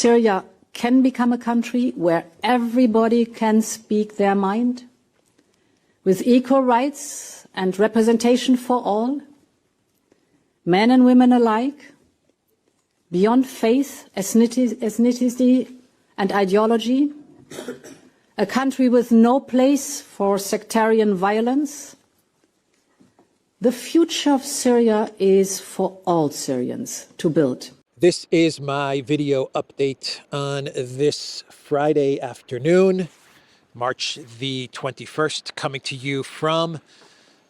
Syria can become a country where everybody can speak their mind, with equal rights and representation for all, men and women alike, beyond faith, ethnicity and ideology, a country with no place for sectarian violence. The future of Syria is for all Syrians to build. This is my video update on this Friday afternoon, March the 21st, coming to you from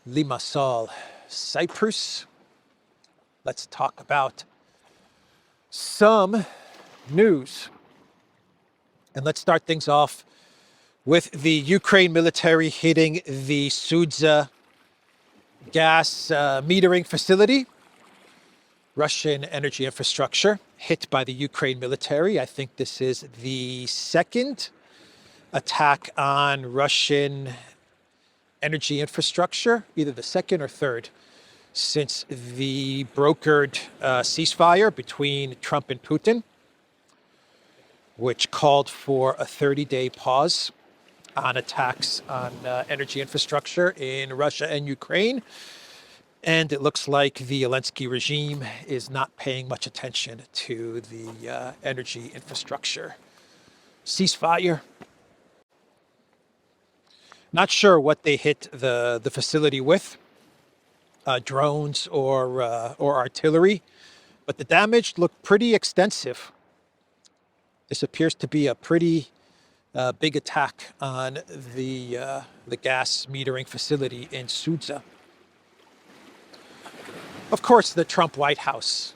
Limassol, Cyprus. Let's talk about some news. And let's start things off with the Ukraine military hitting the Sudzha gas metering facility. Russian energy infrastructure hit by the Ukraine military. I think this is the second attack on Russian energy infrastructure, either the second or third, since the brokered ceasefire between Trump and Putin, which called for a 30-day pause on attacks on energy infrastructure in Russia and Ukraine. And it looks like the Zelenskyy regime is not paying much attention to the energy infrastructure ceasefire. Not sure what they hit the facility with, drones or artillery, but the damage looked pretty extensive. This appears to be a pretty big attack on the gas metering facility in Sudzha. Of course, the Trump White House,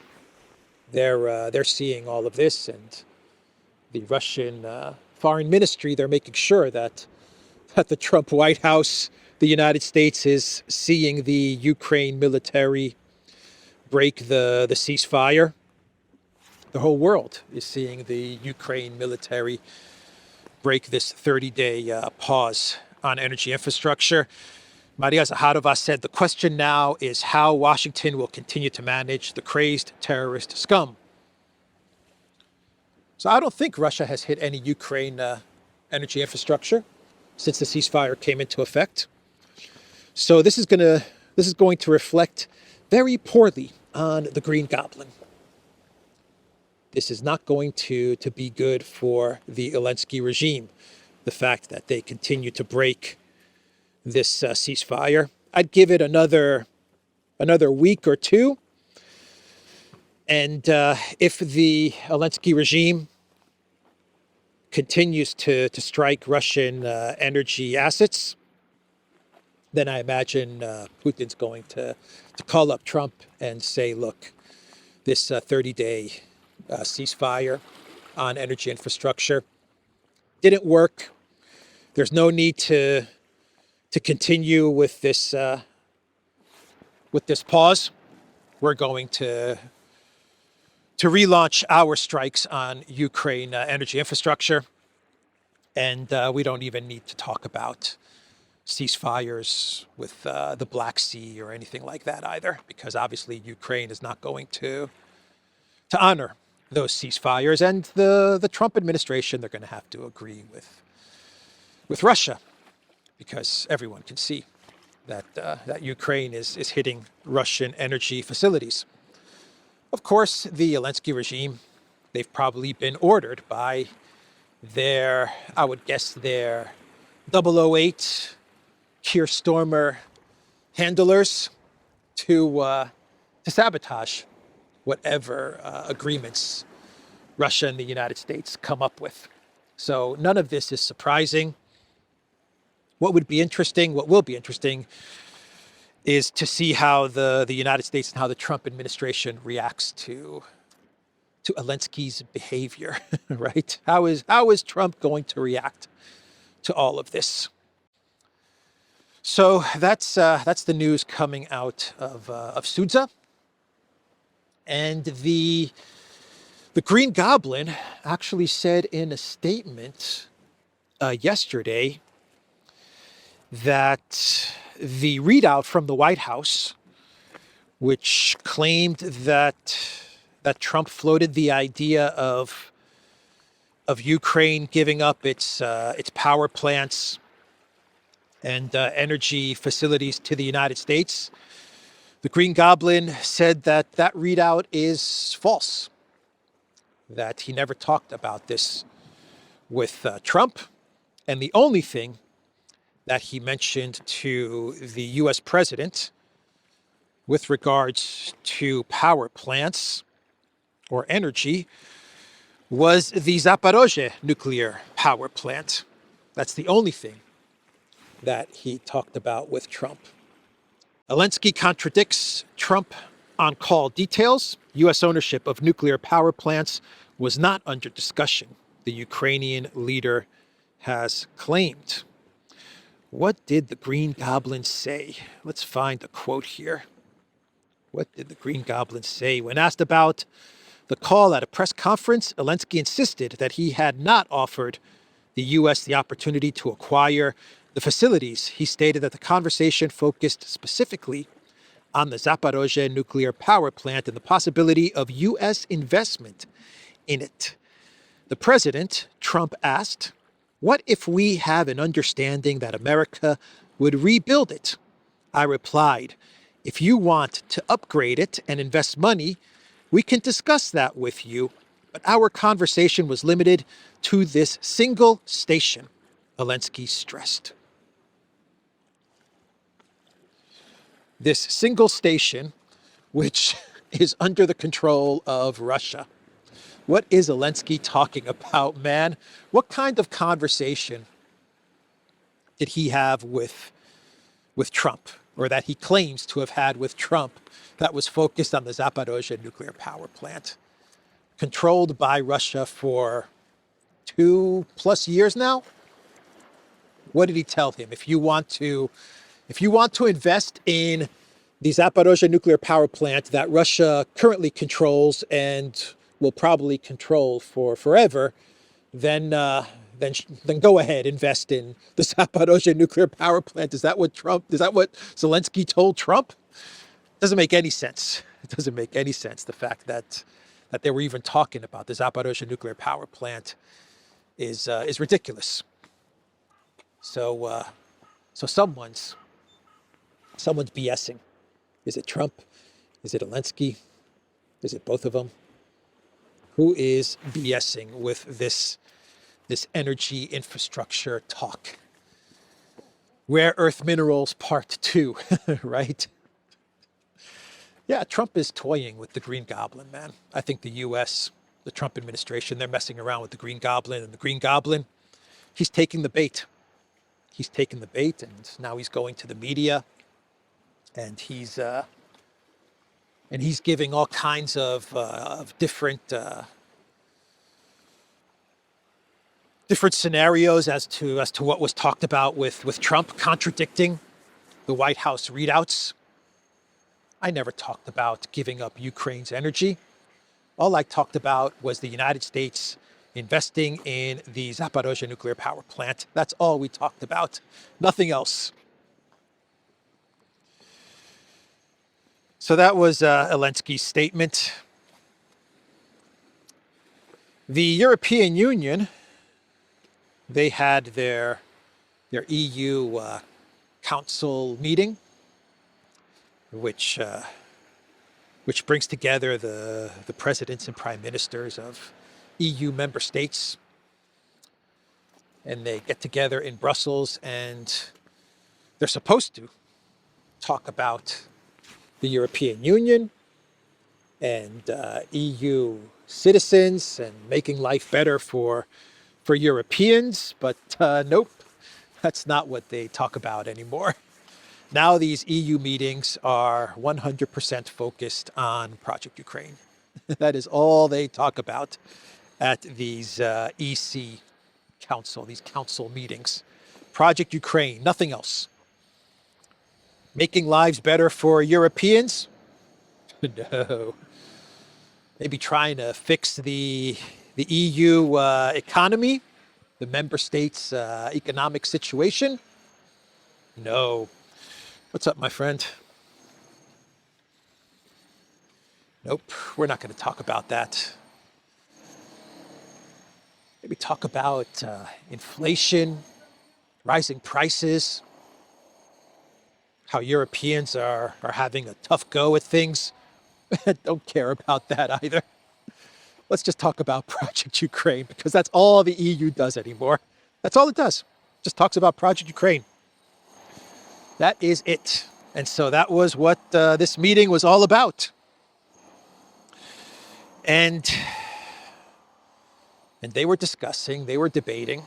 they're seeing all of this, and the Russian Foreign Ministry, they're making sure that the Trump White House, the United States, is seeing the Ukraine military break the ceasefire. The whole world is seeing the Ukraine military break this 30-day pause on energy infrastructure. Maria Zaharova said, the question now is how Washington will continue to manage the crazed terrorist scum. So I don't think Russia has hit any Ukraine energy infrastructure since the ceasefire came into effect. So this is going to reflect very poorly on the Green Goblin. This is not going to be good for the Zelenskyy regime, the fact that they continue to break this ceasefire. I'd give it another week or two. And if the Zelenskyy regime continues to strike Russian energy assets, then I imagine Putin's going to call up Trump and say, look, this 30-day ceasefire on energy infrastructure didn't work. There's no need to continue with this pause. We're going to relaunch our strikes on Ukraine energy infrastructure, and we don't even need to talk about ceasefires with the Black Sea or anything like that either, because obviously Ukraine is not going to honor those ceasefires, and the Trump administration, they're going to have to agree with Russia, because everyone can see that Ukraine is hitting Russian energy facilities. Of course, the Zelenskyy regime, they've probably been ordered by their 008 Keir Starmer handlers to sabotage whatever agreements Russia and the United States come up with. So none of this is surprising. What will be interesting is to see how the United States and how the Trump administration reacts to Zelenskyy's behavior, right? How is Trump going to react to all of this? So that's the news coming out of Sudzha. And the Green Goblin actually said in a statement yesterday that the readout from the White House, which claimed that Trump floated the idea of of Ukraine giving up its power plants and energy facilities to the United States. The Green Goblin said that that readout is false, that he never talked about this with Trump. And the only thing that he mentioned to the US president with regards to power plants or energy was the Zaporozhye nuclear power plant. That's the only thing that he talked about with Trump. Zelenskyy contradicts Trump on call details. U.S. ownership of nuclear power plants was not under discussion, the Ukrainian leader has claimed. What did the Green Goblin say? Let's find the quote here. What did the Green Goblin say? When asked about the call at a press conference, Zelenskyy insisted that he had not offered the U.S. the opportunity to acquire the facilities. He stated that the conversation focused specifically on the Zaporozhye nuclear power plant and the possibility of U.S. investment in it. The president, Trump, asked, "What if we have an understanding that America would rebuild it?" I replied, "If you want to upgrade it and invest money, we can discuss that with you, but our conversation was limited to this single station," Zelenskyy stressed. This single station, which is under the control of Russia. What is Zelenskyy talking about, man? What kind of conversation did he have with Trump, or that he claims to have had with Trump, that was focused on the Zaporozhye nuclear power plant, controlled by Russia for 2+ years now? What did he tell him? If you want to invest in the Zaporozhye nuclear power plant that Russia currently controls and will probably control for forever, then go ahead, invest in the Zaporozhye nuclear power plant. Is that what Zelenskyy told Trump? Doesn't make any sense. It doesn't make any sense. The fact that they were even talking about the Zaporozhye nuclear power plant is ridiculous. So someone's BSing. Is it Trump? Is it Zelenskyy? Is it both of them? Who is BSing with this energy infrastructure talk? Rare earth minerals part 2, right? Yeah, Trump is toying with the Green Goblin, man. I think the U.S., the Trump administration, they're messing around with the Green Goblin, and the Green Goblin, he's taking the bait. He's taken the bait, and now he's going to the media, and he's giving all kinds of different scenarios as to what was talked about with Trump, contradicting the White House readouts. I never talked about giving up Ukraine's energy. All I talked about was the United States investing in the Zaporozhye nuclear power plant. That's all we talked about. Nothing else. So that was Zelenskyy's statement. The European Union, they had their EU Council meeting, which brings together the presidents and prime ministers of EU member states. And they get together in Brussels, and they're supposed to talk about the European Union and EU citizens and making life better for Europeans. But nope, that's not what they talk about anymore. Now these EU meetings are 100% focused on Project Ukraine. That is all they talk about at these EC council, these council meetings. Project Ukraine, nothing else. Making lives better for Europeans? No. Maybe trying to fix the EU economy, the member states' economic situation? No. What's up, my friend? Nope, we're not going to talk about that. Maybe talk about inflation, rising prices, how Europeans are having a tough go at things. Don't care about that either. Let's just talk about Project Ukraine, because that's all the EU does anymore. That's all it does. Just talks about Project Ukraine. That is it. And so that was what this meeting was all about. And they were discussing, they were debating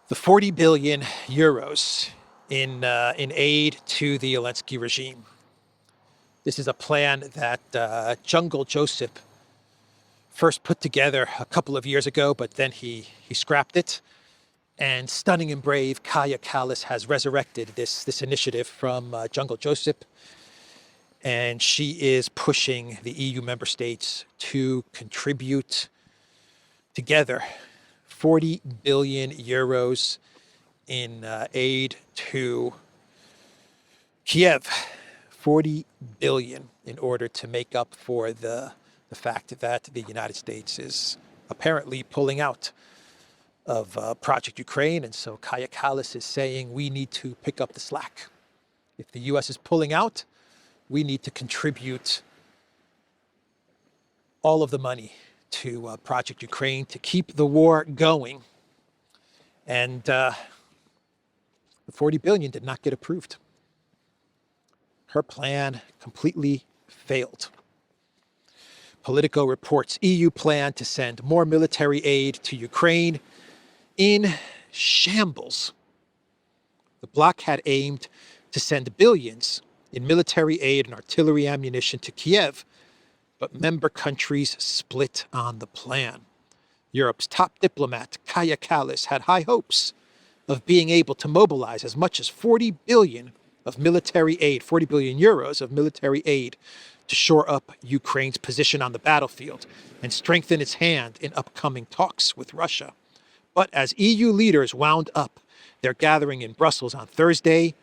the 40 billion euros in aid to the Zelenskyy regime. This is a plan that Jungle Joseph first put together a couple of years ago, but then he scrapped it. And stunning and brave Kaja Kallas has resurrected this initiative from Jungle Joseph. And she is pushing the EU member states to contribute together 40 billion euros in aid to Kiev. 40 billion in order to make up for the fact that the United States is apparently pulling out of Project Ukraine. And so Kaja Kallas is saying we need to pick up the slack. If the US is pulling out, we need to contribute all of the money to Project Ukraine to keep the war going. And the 40 billion did not get approved. Her plan completely failed. Politico reports EU plan to send more military aid to Ukraine in shambles. The bloc had aimed to send billions in military aid and artillery ammunition to Kiev, but member countries split on the plan. Europe's top diplomat, Kaja Kallas, had high hopes of being able to mobilize as much as 40 billion of military aid, 40 billion euros of military aid, to shore up Ukraine's position on the battlefield and strengthen its hand in upcoming talks with Russia. But as EU leaders wound up their gathering in Brussels on Thursday,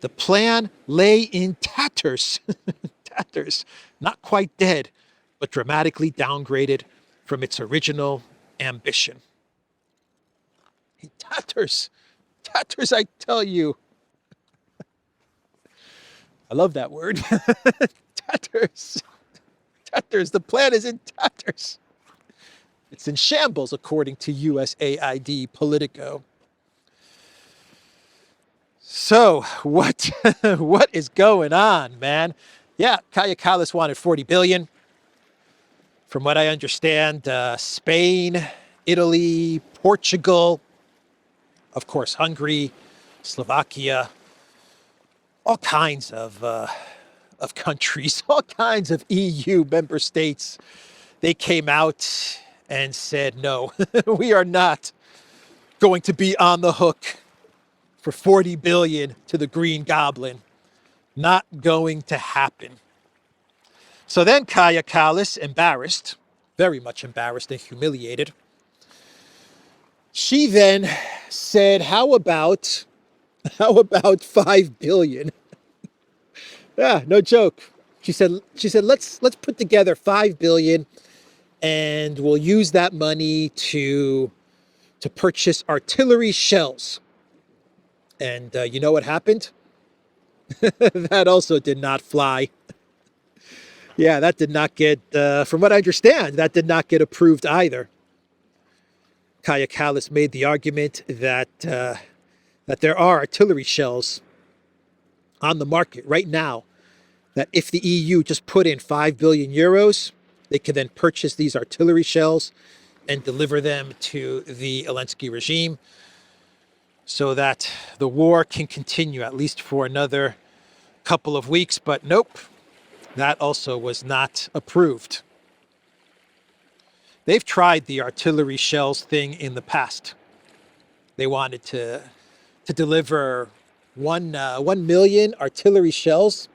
the plan lay in tatters. Tatters, not quite dead, but dramatically downgraded from its original ambition. In tatters. Tatters, I tell you. I love that word. Tatters. Tatters. The plan is in tatters. It's in shambles, according to USAID Politico. So what is going on, man? Yeah, Kaja Kallas wanted 40 billion. From what I understand, Spain, Italy, Portugal, of course, Hungary, Slovakia, all kinds of countries, all kinds of EU member states, they came out and said, no, we are not going to be on the hook for 40 billion to the Green Goblin. Not going to happen. So then Kaja Kallas, embarrassed, very much embarrassed and humiliated, she then said, how about 5 billion? Yeah, no joke. She said, let's put together 5 billion and we'll use that money to purchase artillery shells. And you know what happened? That also did not fly. Yeah, that did not get, from what I understand, that did not get approved either. Kaja Kallas made the argument that there are artillery shells on the market right now, that if the EU just put in 5 billion euros, they could then purchase these artillery shells and deliver them to the Zelenskyy regime so that the war can continue at least for another couple of weeks. But nope, that also was not approved. They've tried the artillery shells thing in the past. They wanted to deliver 1 million artillery shells.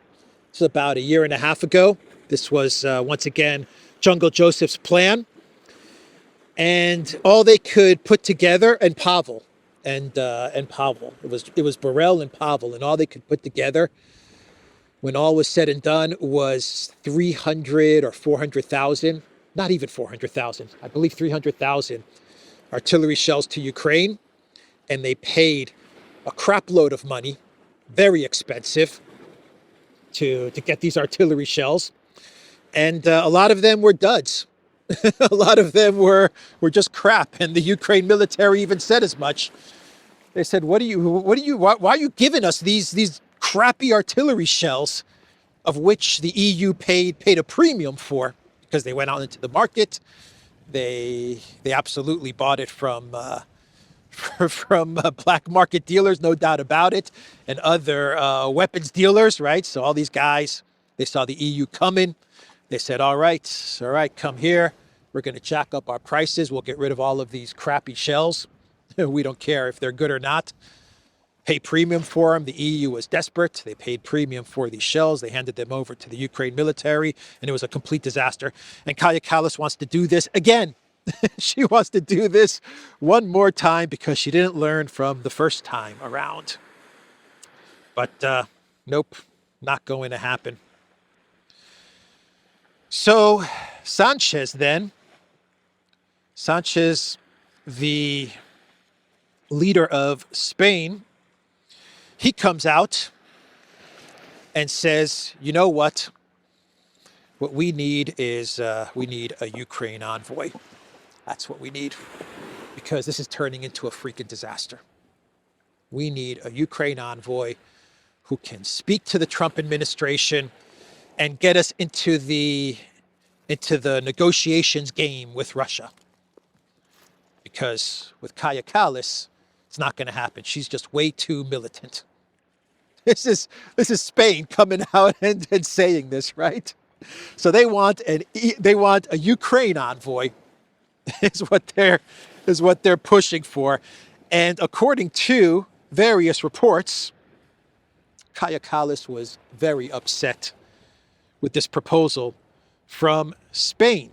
This was about a year and a half ago. This was, once again, Jungle Joseph's plan. And all they could put together, and Pavel, and Pavel. It was Borrell and Pavel, and all they could put together, when all was said and done, was 300 or 400,000 not even 400,000, I believe 300,000 artillery shells to Ukraine. And they paid a crap load of money, very expensive, to get these artillery shells. And a lot of them were duds. A lot of them were just crap. And the Ukraine military even said as much. They said, why are you giving us these crappy artillery shells, of which the EU paid a premium for, because they went out into the market. They absolutely bought it from black market dealers, no doubt about it, and other weapons dealers, right? So all these guys, they saw the EU coming. They said, all right, come here. We're going to jack up our prices. We'll get rid of all of these crappy shells. We don't care if they're good or not. Pay premium for them. The EU was desperate. They paid premium for these shells. They handed them over to the Ukraine military, and it was a complete disaster. And Kallas wants to do this again. She wants to do this one more time because she didn't learn from the first time around. But nope, not going to happen. So Sanchez, the leader of Spain, he comes out and says, you know what? What we need is we need a Ukraine envoy. That's what we need, because this is turning into a freaking disaster. We need a Ukraine envoy who can speak to the Trump administration and get us into the negotiations game with Russia. Because with Kallas, it's not going to happen. She's just way too militant. This is Spain coming out and saying this, right? So they want a Ukraine envoy. Is what they're pushing for. And according to various reports, Kallas was very upset with this proposal from Spain,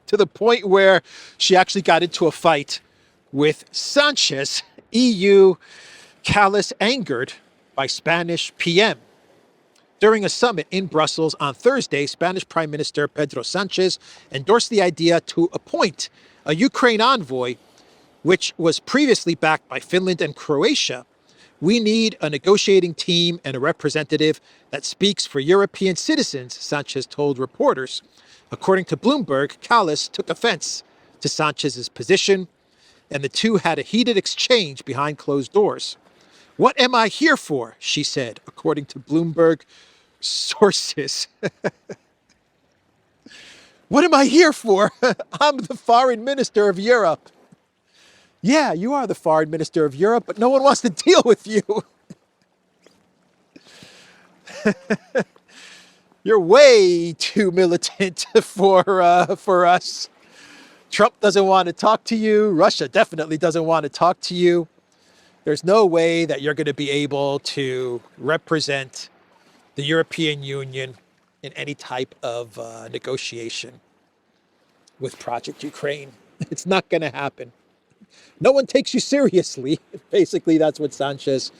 to the point where she actually got into a fight with Sanchez. EU Kallas angered by Spanish PM. During a summit in Brussels on Thursday, Spanish Prime Minister Pedro Sanchez endorsed the idea to appoint a Ukraine envoy, which was previously backed by Finland and Croatia. We need a negotiating team and a representative that speaks for European citizens, Sanchez told reporters. According to Bloomberg, Kallas took offense to Sanchez's position, and the two had a heated exchange behind closed doors. What am I here for? She said, according to Bloomberg sources. What am I here for? I'm the foreign minister of Europe. Yeah, you are the foreign minister of Europe, but no one wants to deal with you. You're way too militant for us. Trump doesn't want to talk to you. Russia definitely doesn't want to talk to you. There's no way that you're going to be able to represent the European Union in any type of negotiation with Project Ukraine. It's not going to happen. No one takes you seriously. Basically, that's what Sanchez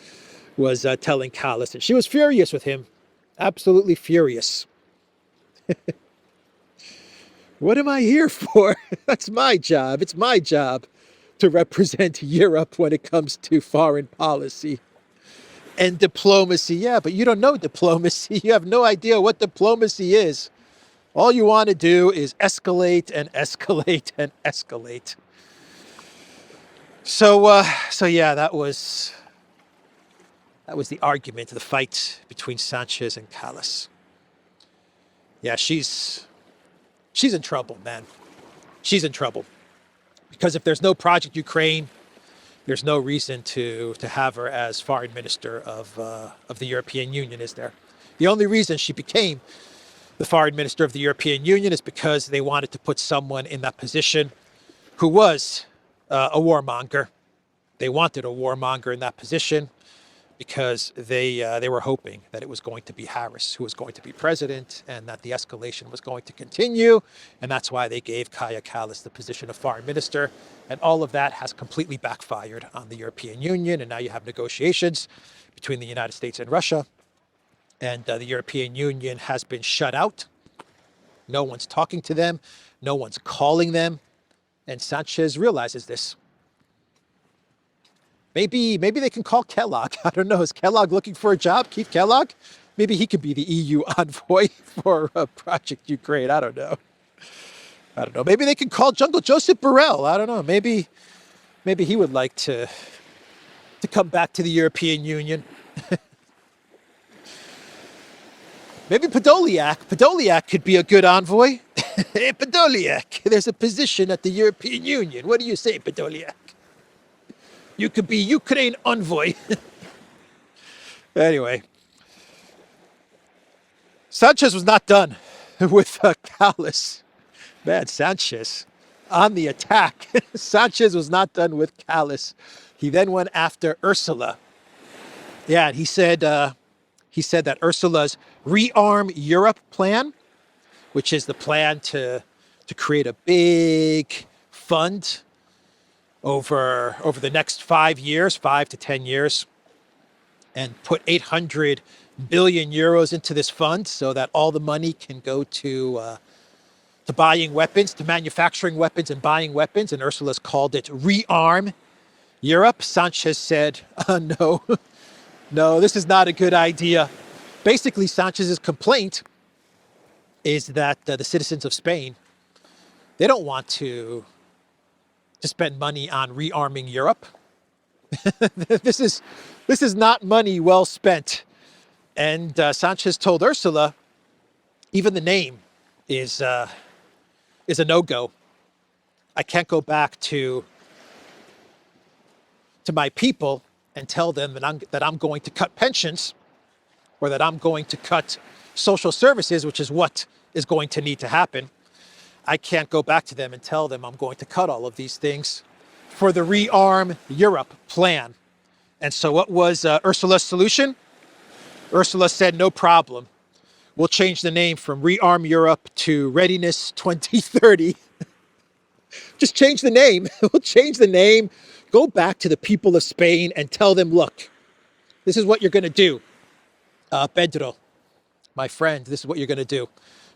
was telling Kallas. And she was furious with him. Absolutely furious. What am I here for? That's my job. It's my job to represent Europe when it comes to foreign policy and diplomacy. Yeah, but you don't know diplomacy. You have no idea what diplomacy is. All you want to do is escalate and escalate and escalate. So yeah, that was the argument, the fight between Sanchez and Kallas. Yeah, she's in trouble, man. She's in trouble. Because if there's no Project Ukraine, there's no reason to have her as foreign minister of the European Union, is there? The only reason she became the foreign minister of the European Union is because they wanted to put someone in that position who was a warmonger. They wanted a warmonger in that position because they were hoping that it was going to be Harris who was going to be president and that the escalation was going to continue. And that's why they gave Kallas the position of foreign minister. And all of that has completely backfired on the European Union. And now you have negotiations between the United States and Russia. And the European Union has been shut out No one's talking to them. No one's calling them. And Sanchez realizes this. Maybe they can call Kellogg. I don't know. Is Kellogg looking for a job? Keith Kellogg? Maybe he could be the EU envoy for Project Ukraine. I don't know. Maybe they can call Jungle Joseph Borrell. I don't know. Maybe he would like to come back to the European Union. Maybe Podolyak. Podolyak could be a good envoy. Hey, Podolyak, there's a position at the European Union. What do you say, Podolyak? You could be Ukraine envoy. Anyway, Sanchez was not done with Kallas. Man, Sanchez on the attack. Sanchez was not done with Kallas. He then went after Ursula. Yeah, and he said that Ursula's Rearm Europe plan, which is the plan to create a big fund over the next 5 years, 5 to 10 years, and put 800 billion euros into this fund so that all the money can go to buying weapons, to manufacturing weapons and buying weapons. And Ursula's called it Rearm Europe. Sanchez said, no, this is not a good idea. Basically, Sanchez's complaint is that the citizens of Spain, they don't want to spend money on rearming Europe. This is not money well spent. And Sanchez told Ursula, even the name is a no-go. I can't go back to my people and tell them that I'm going to cut pensions, or that I'm going to cut social services, which is what is going to need to happen. I can't go back to them and tell them I'm going to cut all of these things for the Rearm Europe plan. And so what was Ursula's solution? Ursula said, no problem. We'll change the name from Rearm Europe to Readiness 2030. Just change the name. We'll change the name. Go back to the people of Spain and tell them, look, this is what you're going to do. Pedro, my friend, this is what you're going to do.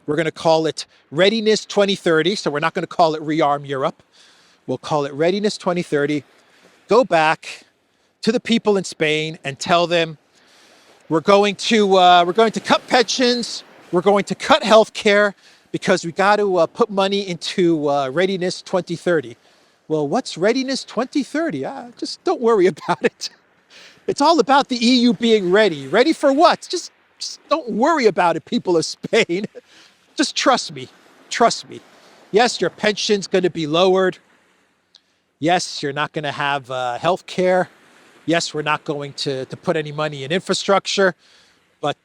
We're going to call it Readiness 2030. So we're not going to call it Rearm Europe. We'll call it Readiness 2030. Go back to the people in Spain and tell them we're going to cut pensions. We're going to cut healthcare because we got to put money into Readiness 2030. Well, what's Readiness 2030? Just don't worry about it. It's all about the EU being ready. Ready for what? Just don't worry about it, people of Spain. Just trust me. Trust me. Yes, your pension's going to be lowered. Yes, you're not going to have health care. Yes, we're not going to put any money in infrastructure. But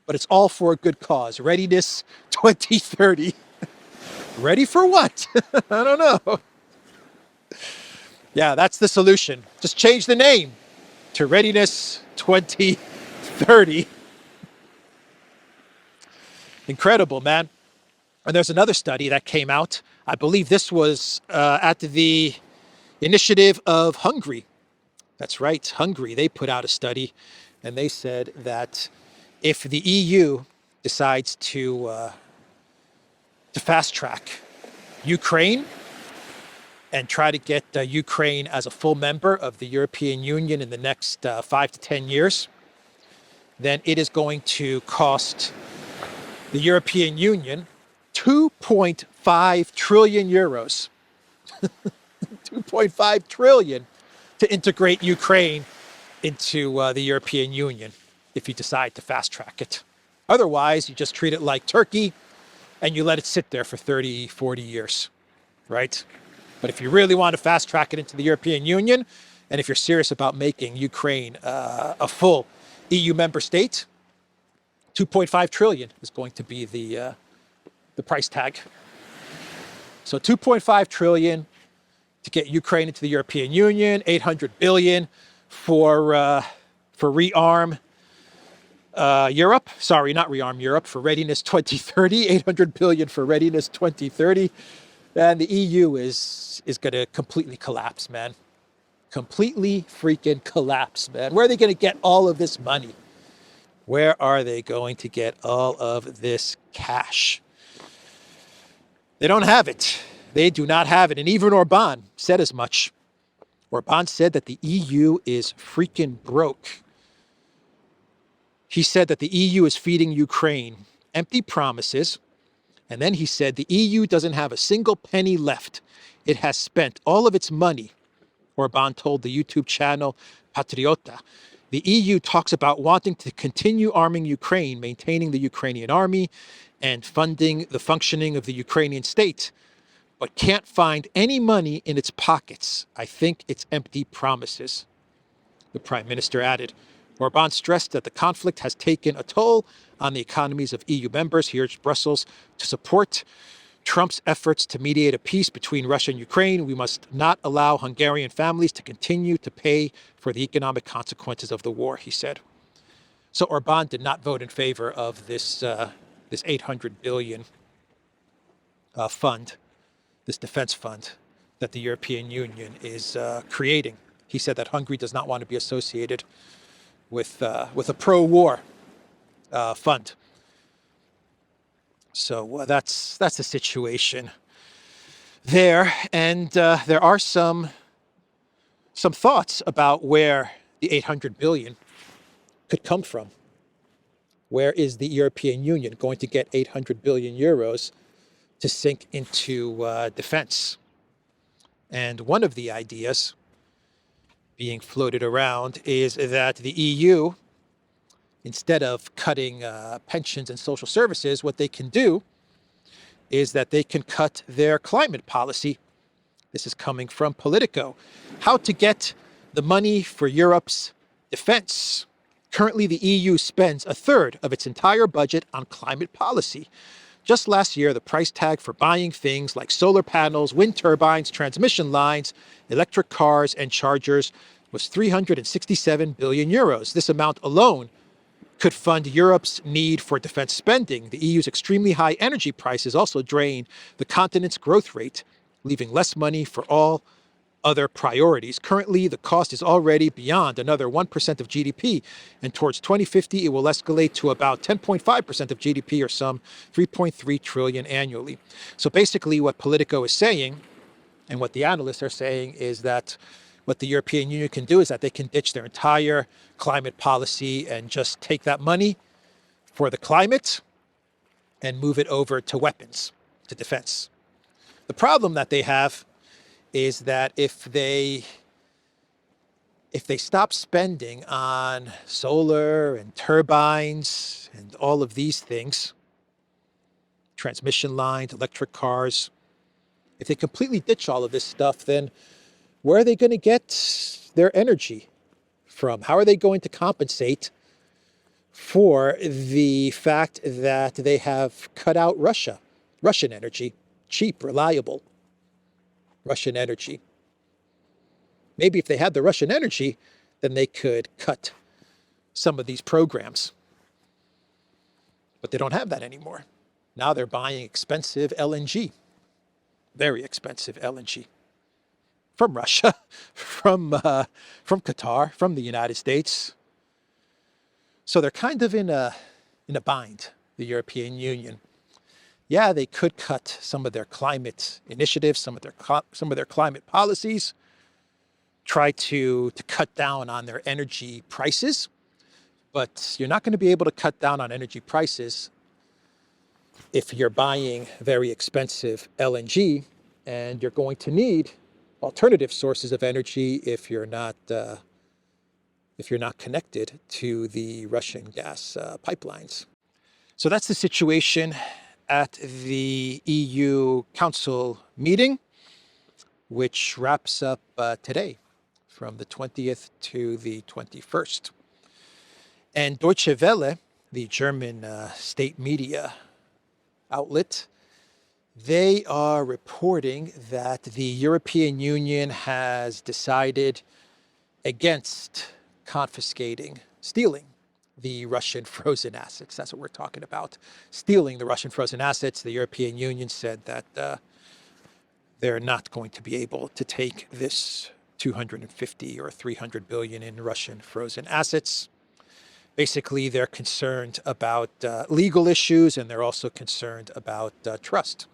it's all for a good cause. Readiness 2030. Ready for what? I don't know. Yeah, that's the solution. Just change the name to Readiness 2030. Incredible, man. And there's another study that came out. I believe this was at the initiative of Hungary. That's right, Hungary. They put out a study, and they said that if the EU decides to fast track Ukraine and try to get Ukraine as a full member of the European Union in the next 5 to 10 years, then it is going to cost the European Union 2.5 trillion euros. 2.5 trillion to integrate Ukraine into the European Union if you decide to fast track it. Otherwise, you just treat it like Turkey and you let it sit there for 30, 40 years, right? But if you really want to fast track it into the European Union, and if you're serious about making Ukraine a full EU member state, 2.5 trillion is going to be the price tag. So 2.5 trillion to get Ukraine into the European Union, 800 billion for Rearm Europe. Sorry, not Rearm Europe, for Readiness 2030, 800 billion for Readiness 2030. And the EU is going to completely collapse, man. Completely freaking collapse, man. Where are they going to get all of this money? Where are they going to get all of this cash? They don't have it. They do not have it. And even Orban said as much. Orban said that the EU is freaking broke. He said that the EU is feeding Ukraine empty promises. And then he said the EU doesn't have a single penny left. It has spent all of its money, Orban told the YouTube channel Patriota. The EU talks about wanting to continue arming Ukraine, maintaining the Ukrainian army, and funding the functioning of the Ukrainian state, but can't find any money in its pockets. I think it's empty promises, the Prime Minister added. Orban stressed that the conflict has taken a toll on the economies of EU members. He urged Brussels to support Trump's efforts to mediate a peace between Russia and Ukraine. We must not allow Hungarian families to continue to pay for the economic consequences of the war, he said. So Orban did not vote in favor of this 800 billion fund, this defense fund that the European Union is creating. He said that Hungary does not want to be associated with a pro-war fund. So that's the situation there. And there are some thoughts about where the 800 billion could come from. Where is the European Union going to get 800 billion euros to sink into defense? And one of the ideas being floated around is that the EU, instead of cutting pensions and social services, what they can do is that they can cut their climate policy. This is coming from Politico. How to get the money for Europe's defense. Currently, the EU spends a third of its entire budget on climate policy. Just last year, the price tag for buying things like solar panels, wind turbines, transmission lines, electric cars, and chargers was 367 billion euros. This amount alone could fund Europe's need for defense spending. The EU's extremely high energy prices also drain the continent's growth rate, leaving less money for all other priorities. Currently, the cost is already beyond another 1% of GDP, and towards 2050, it will escalate to about 10.5% of GDP, or some 3.3 trillion annually. So basically what Politico is saying, and what the analysts are saying, is that what the European Union can do is that they can ditch their entire climate policy and just take that money for the climate and move it over to weapons, to defense. The problem that they have is that if they stop spending on solar and turbines and all of these things, transmission lines, electric cars, if they completely ditch all of this stuff, then where are they going to get their energy from? How are they going to compensate for the fact that they have cut out Russian energy, cheap, reliable Russian energy? Maybe if they had the Russian energy, then they could cut some of these programs. But they don't have that anymore. Now they're buying expensive LNG, very expensive LNG, from Russia, from Qatar, from the United States. So they're kind of in a bind, the European Union. Yeah, they could cut some of their climate initiatives, some of their climate policies, try to cut down on their energy prices, but you're not going to be able to cut down on energy prices if you're buying very expensive LNG, and you're going to need alternative sources of energy if you're not connected to the Russian gas pipelines. So that's the situation at the EU Council meeting, which wraps up today from the 20th to the 21st. And Deutsche Welle, the German state media outlet, they are reporting that the European Union has decided against stealing the Russian frozen assets. That's what we're talking about. Stealing the Russian frozen assets. The European Union said that they're not going to be able to take this 250 or 300 billion in Russian frozen assets. Basically, they're concerned about legal issues, and they're also concerned about trust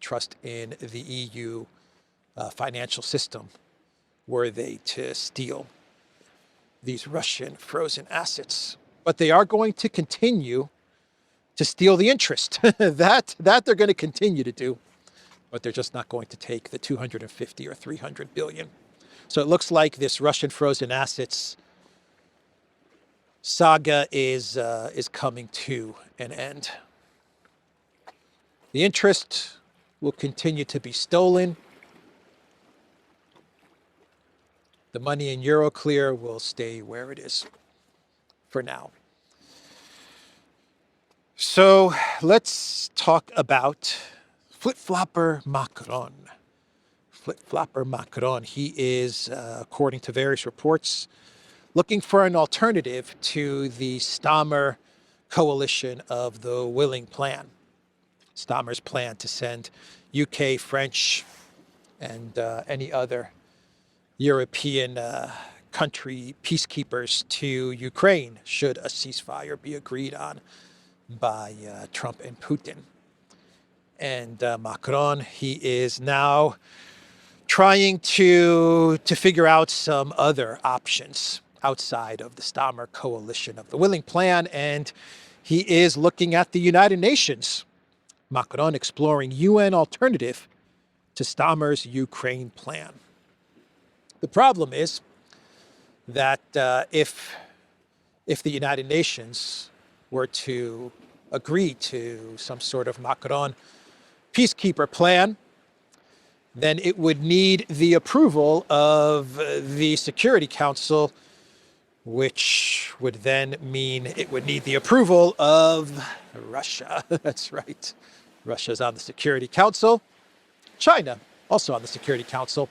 trust in the EU financial system were they to steal these Russian frozen assets. But they are going to continue to steal the interest. that they're going to continue to do, but they're just not going to take the 250 or 300 billion. So it looks like this Russian frozen assets saga is coming to an end. The interest will continue to be stolen. The money in Euroclear will stay where it is for now. So let's talk about flip-flopper Macron. Flip-flopper Macron. He is, according to various reports, looking for an alternative to the Stammer coalition of the Willing Plan. Stammer's plan to send UK, French, and any other European country peacekeepers to Ukraine should a ceasefire be agreed on by Trump and Putin. And Macron, he is now trying to figure out some other options outside of the Stammer coalition of the Willing Plan, and he is looking at the United Nations. Macron exploring UN alternative to Stammer's Ukraine plan. The problem is that if the United Nations were to agree to some sort of Macron peacekeeper plan, then it would need the approval of the Security Council, which would then mean it would need the approval of Russia. That's right. Russia's on the Security Council. China also on the Security Council.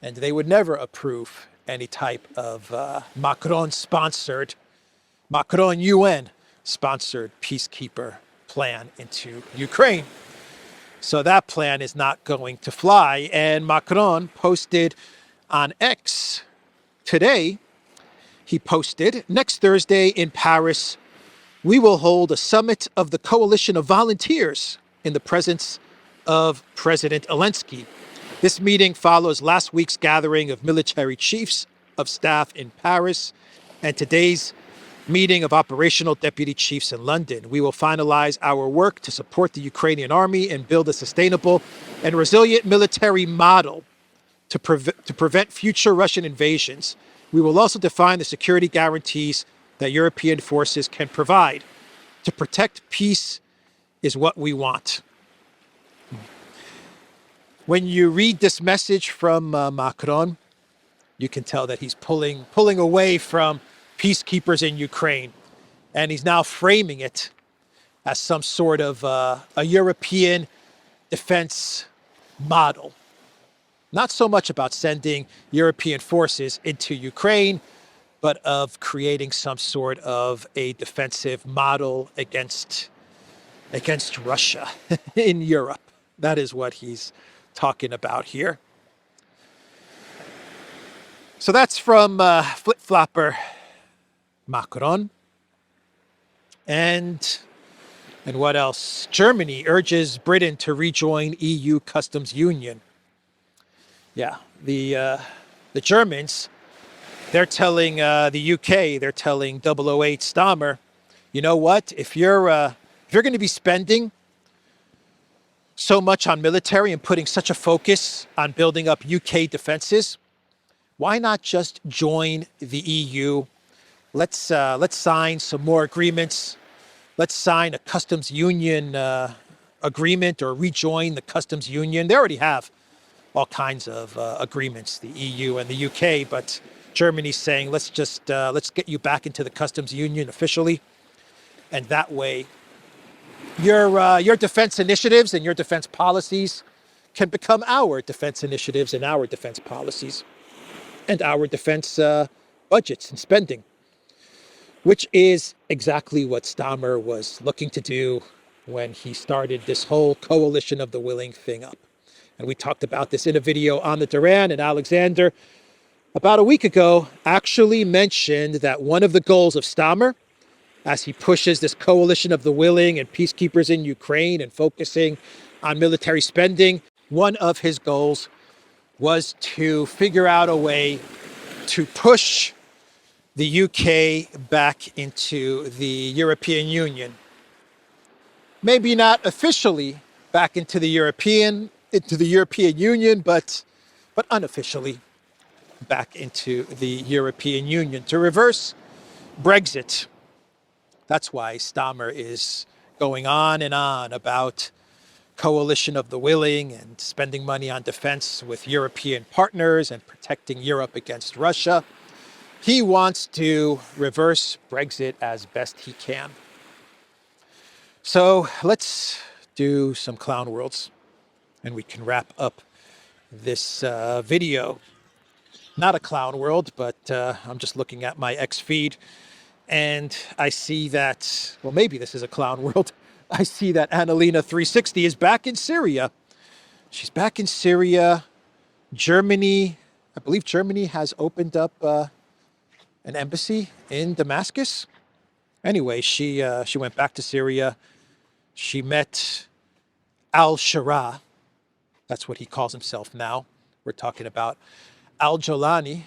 And they would never approve any type of Macron-sponsored, Macron UN-sponsored peacekeeper plan into Ukraine. So that plan is not going to fly. And Macron posted on X today, he posted, next Thursday in Paris, we will hold a summit of the coalition of volunteers in the presence of President Zelenskyy. This meeting follows last week's gathering of military chiefs of staff in Paris and today's meeting of operational deputy chiefs in London. We will finalize our work to support the Ukrainian army and build a sustainable and resilient military model to prevent future Russian invasions. We will also define the security guarantees that European forces can provide. To protect peace is what we want. When you read this message from Macron, you can tell that he's pulling away from peacekeepers in Ukraine. And he's now framing it as some sort of a European defense model. Not so much about sending European forces into Ukraine, but of creating some sort of a defensive model against Russia in Europe. That is what he's talking about here. So that's from flip-flopper Macron. And what else? Germany urges Britain to rejoin EU customs union. Yeah, the Germans, they're telling the UK, they're telling 008 Stammer, you know what? If you're going to be spending so much on military and putting such a focus on building up UK defenses, why not just join the EU? Let's sign some more agreements. Let's sign a customs union agreement or rejoin the customs union. They already have all kinds of agreements, the EU and the UK, but Germany's saying, let's get you back into the customs union officially. And that way, your defense initiatives and your defense policies can become our defense initiatives and our defense policies and our defense budgets and spending, which is exactly what Stammer was looking to do when he started this whole coalition of the willing thing up. And we talked about this in a video on the Duran, and Alexander, about a week ago, actually mentioned that one of the goals of Stammer, as he pushes this coalition of the willing and peacekeepers in Ukraine and focusing on military spending. One of his goals was to figure out a way to push the UK back into the European Union. Maybe not officially back into the European Union, but unofficially back into the European Union to reverse Brexit. That's why Stammer is going on and on about coalition of the willing and spending money on defense with European partners and protecting Europe against Russia. He wants to reverse Brexit as best he can. So let's do some clown worlds and we can wrap up this video. Not a clown world, but I'm just looking at my X feed and I see that, well, maybe this is a clown world. I see that Annalena 360 is back in Syria. She's back in Syria. Germany, I believe Germany has opened up an embassy in Damascus. Anyway, she went back to Syria. She met al-Shara. That's what he calls himself now. We're talking about al-Jolani.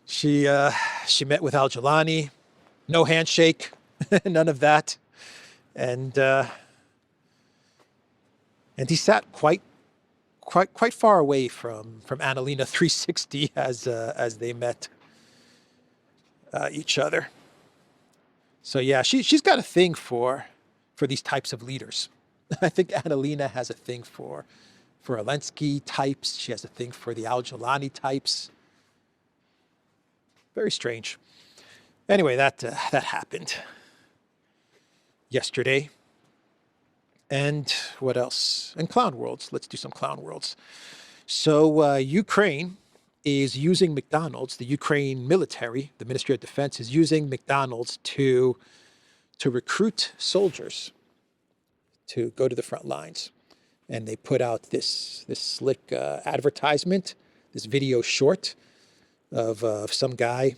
She met with al-Jolani. No handshake, none of that. And he sat quite far away from Annalena 360 as they met each other. So yeah, she's got a thing for these types of leaders. I think Annalena has a thing for Zelenskyy types. She has a thing for the al-Jolani types. Very strange. Anyway, that happened yesterday. And what else? And clown worlds. Let's do some clown worlds. So Ukraine is using McDonald's. The Ukraine military, the Ministry of Defense, is using McDonald's to recruit soldiers to go to the front lines. And they put out this slick advertisement, this video short of some guy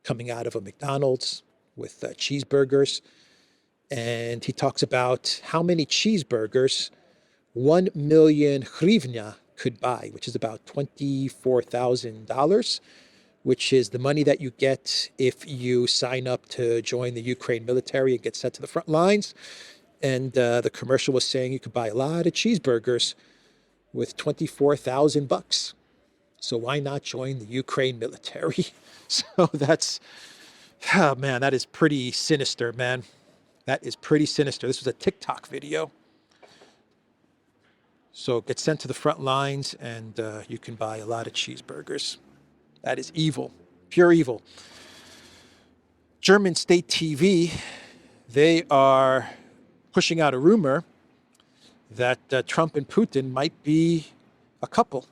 coming out of a McDonald's with cheeseburgers. And he talks about how many cheeseburgers 1 million hryvnia could buy, which is about $24,000, which is the money that you get if you sign up to join the Ukraine military and get sent to the front lines. And the commercial was saying you could buy a lot of cheeseburgers with $24,000. So why not join the Ukraine military? So that's, oh man, that is pretty sinister, man. That is pretty sinister. This was a TikTok video. So get sent to the front lines and you can buy a lot of cheeseburgers. That is evil, pure evil. German state TV, they are pushing out a rumor that Trump and Putin might be a couple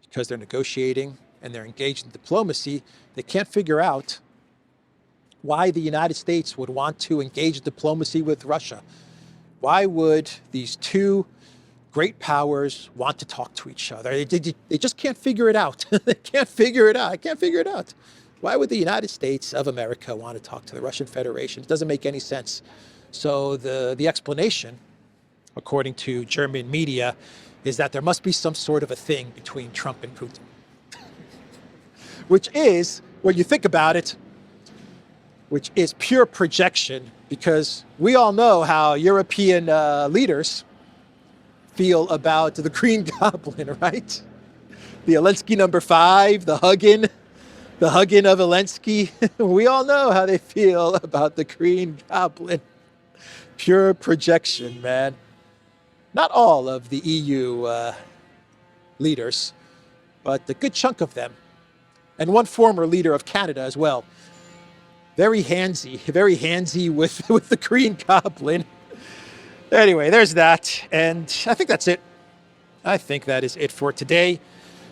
because they're negotiating and they're engaged in diplomacy. They can't figure out why the United States would want to engage in diplomacy with Russia. Why would these two great powers want to talk to each other? They just can't figure it out. They can't figure it out. I can't figure it out. Why would the United States of America want to talk to the Russian Federation? It doesn't make any sense. So the explanation, according to German media, is that there must be some sort of a thing between Trump and Putin. Which is, when you think about it, which is pure projection, because we all know how European leaders feel about the Green Goblin, right? The Zelenskyy number 5, the hugging of Zelenskyy. We all know how they feel about the Green Goblin. Pure projection, man. Not all of the EU leaders, but a good chunk of them. And one former leader of Canada as well. Very handsy with the Green Goblin. Anyway, there's that. And I think that's it. I think that is it for today.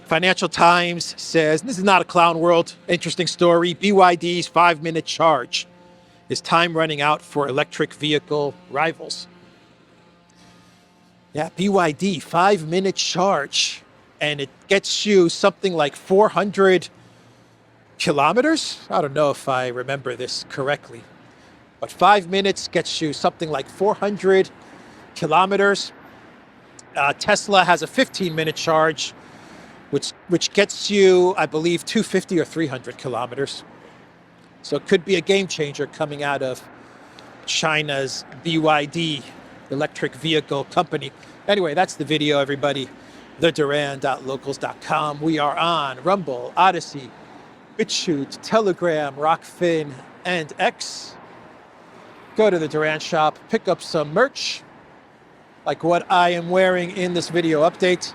Financial Times says, this is not a clown world, interesting story, BYD's 5-minute charge. Is time running out for electric vehicle rivals? Yeah, BYD, 5-minute charge. And it gets you something like 400 kilometers? I don't know if I remember this correctly. But 5 minutes gets you something like 400 kilometers. Tesla has a 15-minute charge, which gets you, I believe, 250 or 300 kilometers. So it could be a game changer coming out of China's BYD electric vehicle company. Anyway, that's the video, everybody. TheDuran.locals.com. We are on Rumble, ODYSEE, BitChute, Telegram, Rockfin, and X. Go to the Duran shop, pick up some merch, like what I am wearing in this video update.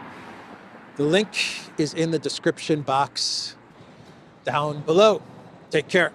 The link is in the description box down below. Take care.